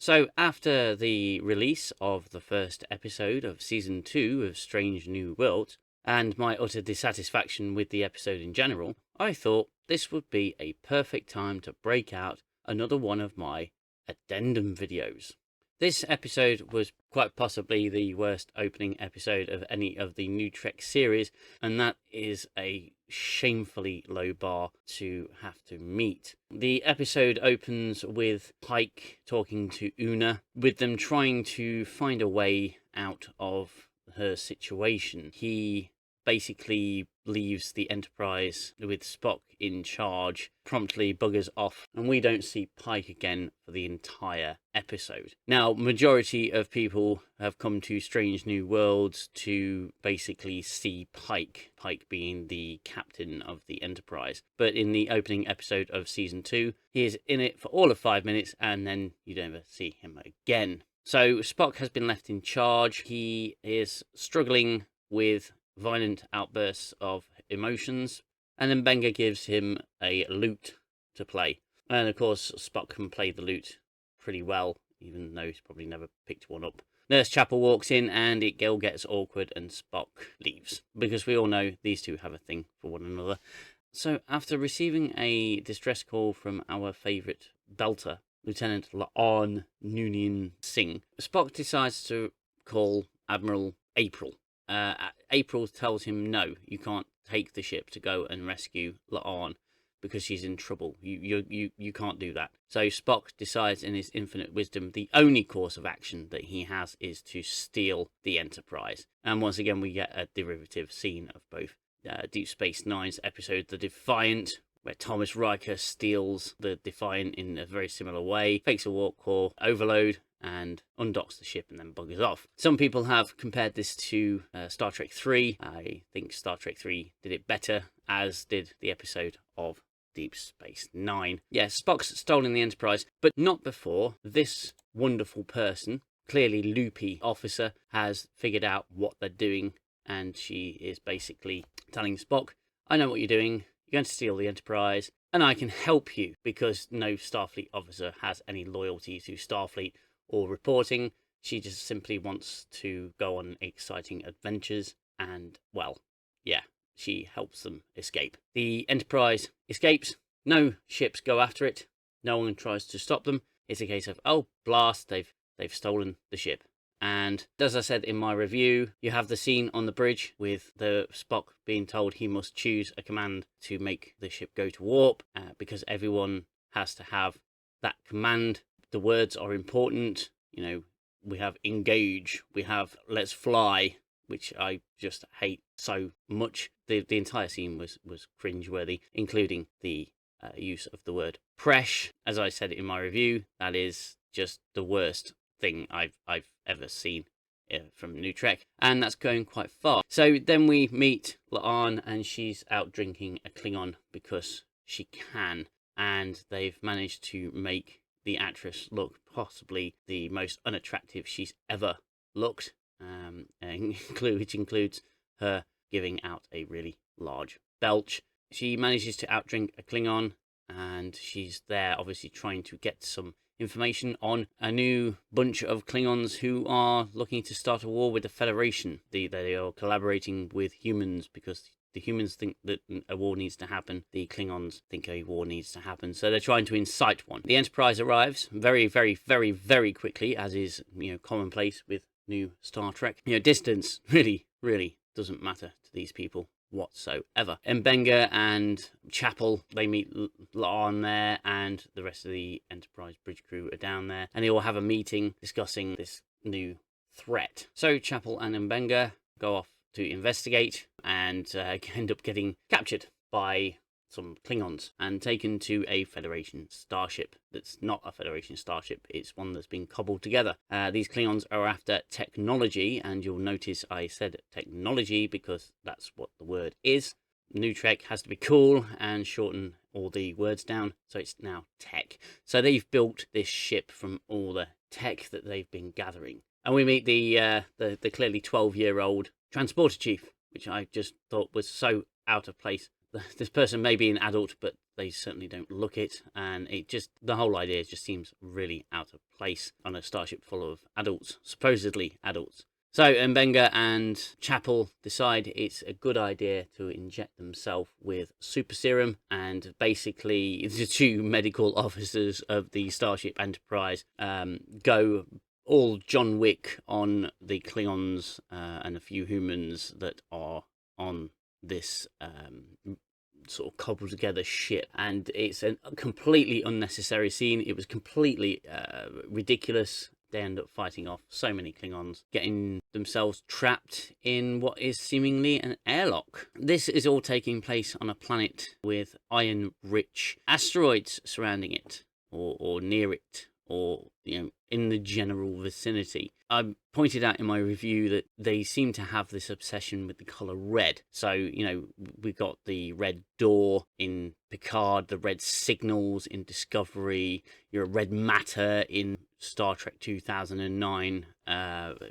So after the release of the first episode of Season 2 of Strange New Worlds, and my utter dissatisfaction with the episode in general, I thought this would be a perfect time to break out another one of my Addendum videos. This episode was quite possibly the worst opening episode of any of the New Trek series, and that is a shamefully low bar to have to meet. The episode opens with Pike talking to Una, with them trying to find a way out of her situation. He basically leaves the Enterprise with Spock in charge, promptly buggers off, and we don't see Pike again for the entire episode. Now, majority of people have come to Strange New Worlds to basically see Pike being the captain of the Enterprise. But in the opening episode of Season 2, he is in it for all of 5 minutes, and then you don't ever see him again. So Spock has been left in charge. He is struggling with violent outbursts of emotions, and then Benga gives him a lute to play. And of course, Spock can play the lute pretty well, even though he's probably never picked one up. Nurse Chapel walks in, and it all gets awkward, and Spock leaves, because we all know these two have a thing for one another. So after receiving a distress call from our favourite belter, Lieutenant La'an Noonien Singh, Spock decides to call Admiral April. April tells him, no, you can't take the ship to go and rescue La'an because she's in trouble. You can't do that. So Spock decides in his infinite wisdom the only course of action that he has is to steal the Enterprise. And once again, we get a derivative scene of both Deep Space Nine's episode The Defiant, where Thomas Riker steals the Defiant in a very similar way, fakes a warp core overload, and undocks the ship and then buggers off. Some people have compared this to Star Trek 3. I think Star Trek 3 did it better, as did the episode of Deep Space Nine. Yes, Spock's stolen the Enterprise, but not before this wonderful person, clearly loopy officer, has figured out what they're doing, and she is basically telling Spock, I know what you're doing. You're going to steal the Enterprise, and I can help you, because no Starfleet officer has any loyalty to Starfleet or reporting. She just simply wants to go on exciting adventures, and, well, yeah, she helps them escape. The Enterprise escapes. No ships go after it. No one tries to stop them. It's a case of, oh, blast, they've stolen the ship. And as I said in my review, you have the scene on the bridge with the Spock being told he must choose a command to make the ship go to warp, because everyone has to have that command. The words are important. You know, we have engage, we have let's fly, which I just hate so much. The entire scene was cringeworthy, including the use of the word presh. As I said in my review, that is just the worst thing I've ever seen from New Trek, and that's going quite far. So then we meet La'an, and she's out drinking a Klingon because she can, and they've managed to make the actress look possibly the most unattractive she's ever looked, which includes her giving out a really large belch. She manages to outdrink a Klingon, and she's there obviously trying to get some information on a new bunch of Klingons who are looking to start a war with the Federation. They are collaborating with humans because the humans think that a war needs to happen. The Klingons think a war needs to happen. So they're trying to incite one. The Enterprise arrives very, very, very, very quickly, as is, commonplace with new Star Trek. Distance really, really doesn't matter to these people whatsoever. Mbenga and Chapel, they meet La'an there, and the rest of the Enterprise bridge crew are down there, and they all have a meeting discussing this new threat. So Chapel and Mbenga go off to investigate, and end up getting captured by some Klingons and taken to a Federation starship that's not a Federation starship, it's one that's been cobbled together. These Klingons are after technology, and you'll notice I said technology because that's what the word is. New Trek has to be cool and shorten all the words down, so it's now tech. So they've built this ship from all the tech that they've been gathering. And we meet the clearly 12-year-old transporter chief, which I just thought was so out of place. this person may be an adult, but they certainly don't look it, and the whole idea just seems really out of place on a starship full of adults, supposedly adults. So Mbenga and Chapel decide it's a good idea to inject themselves with super serum, and basically the two medical officers of the Starship Enterprise go all John Wick on the Klingons and a few humans that are on this sort of cobbled together ship, and it's a completely unnecessary scene. It was completely ridiculous. They end up fighting off so many Klingons, getting themselves trapped in what is seemingly an airlock. This is all taking place on a planet with iron-rich asteroids surrounding it, or near it, or in the general vicinity. I pointed out in my review that they seem to have this obsession with the colour red. So, we got the red door in Picard, the red signals in Discovery, your red matter in Star Trek 2009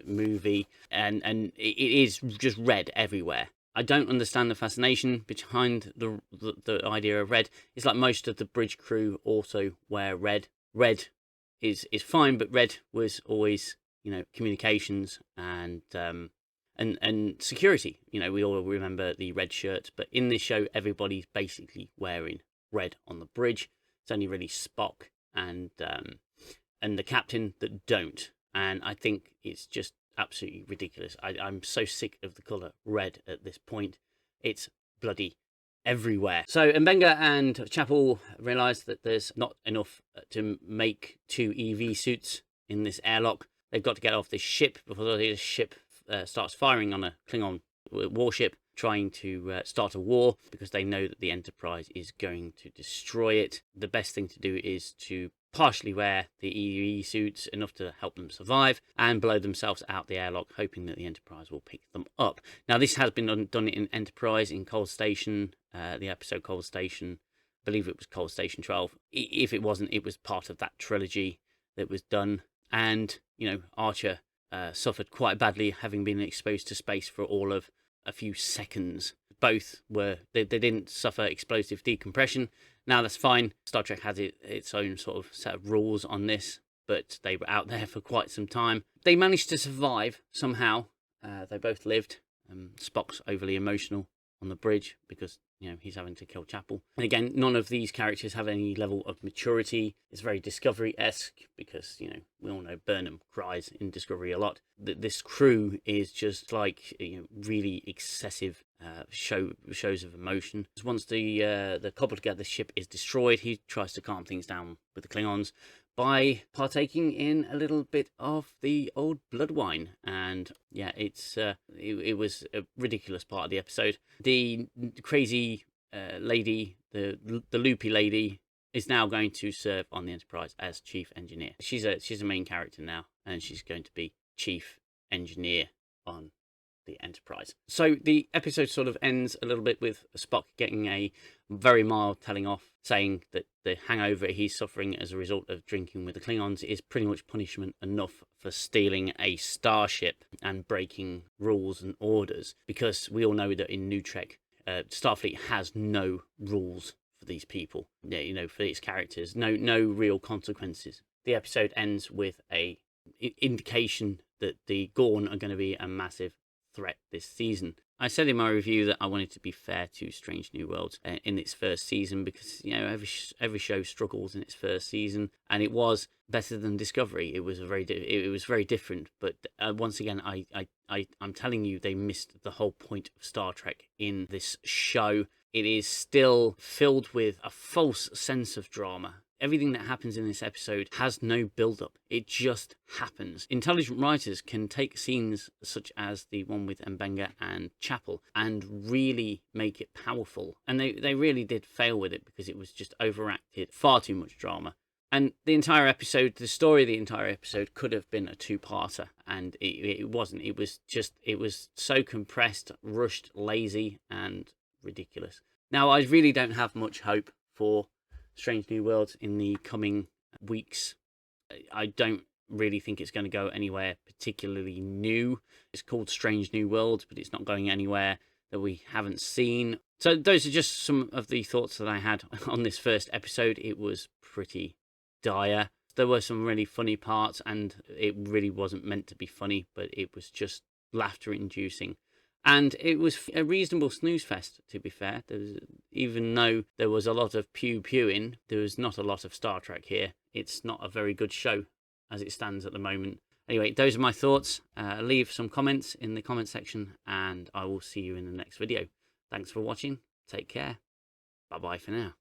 movie, and it is just red everywhere. I don't understand the fascination behind the idea of red. It's like most of the bridge crew also wear red. Red is fine, but red was always communications and security. We all remember the red shirt, but in this show everybody's basically wearing red on the bridge. It's only really Spock and the captain that don't, and I think it's just absolutely ridiculous. I'm so sick of the colour red at this point. It's bloody everywhere. So Mbenga and Chapel realise that there's not enough to make 2 EV suits in this airlock. They've got to get off this ship before this ship starts firing on a Klingon warship, trying to start a war, because they know that the Enterprise is going to destroy it. The best thing to do is to partially wear the EV suits, enough to help them survive, and blow themselves out the airlock, hoping that the Enterprise will pick them up. Now, this has been done in Enterprise, in Cold Station, the episode Cold Station. I believe it was Cold Station 12. If it wasn't, it was part of that trilogy that was done. And, Archer suffered quite badly, having been exposed to space for all of a few seconds. Both they didn't suffer explosive decompression. Now that's fine. Star Trek has its own sort of set of rules on this, but they were out there for quite some time. They managed to survive somehow. They both lived. Spock's overly emotional on the bridge because he's having to kill Chapel. And again, none of these characters have any level of maturity. It's very Discovery-esque because we all know Burnham cries in Discovery a lot. This crew is just like really excessive shows of emotion. Once the cobbled together ship is destroyed, he tries to calm things down with the Klingons by partaking in a little bit of the old blood wine. And yeah, it was a ridiculous part of the episode. The crazy lady, the loopy lady, is now going to serve on the Enterprise as chief engineer. She's a main character now, and she's going to be chief engineer on the Enterprise. So the episode sort of ends a little bit with Spock getting a very mild telling off, saying that the hangover he's suffering as a result of drinking with the Klingons is pretty much punishment enough for stealing a starship and breaking rules and orders, because we all know that in New Trek, Starfleet has no rules for these people, for its characters, no real consequences. The episode ends with a indication that the Gorn are going to be a massive threat this season. I said in my review that I wanted to be fair to Strange New Worlds in its first season, because every show struggles in its first season, and it was better than Discovery. It was very different, but once again, I'm telling you, they missed the whole point of Star Trek in this show. It is still filled with a false sense of drama. Everything that happens in this episode has no build-up. It just happens. Intelligent writers can take scenes such as the one with Mbenga and Chapel and really make it powerful. And they really did fail with it, because it was just overacted, far too much drama. And the entire episode, the story of the entire episode could have been a 2-parter, and it wasn't. It was so compressed, rushed, lazy, and ridiculous. Now, I really don't have much hope for Strange New Worlds in the coming weeks. I don't really think it's going to go anywhere particularly new. It's called Strange New Worlds, but it's not going anywhere that we haven't seen. So those are just some of the thoughts that I had on this first episode. It was pretty dire. There were some really funny parts, and it really wasn't meant to be funny, but it was just laughter-inducing. And it was a reasonable snooze fest, to be fair. Even though there was a lot of pew-pewing, there was not a lot of Star Trek here. It's not a very good show as it stands at the moment. Anyway, those are my thoughts. Leave some comments in the comment section, and I will see you in the next video. Thanks for watching. Take care. Bye-bye for now.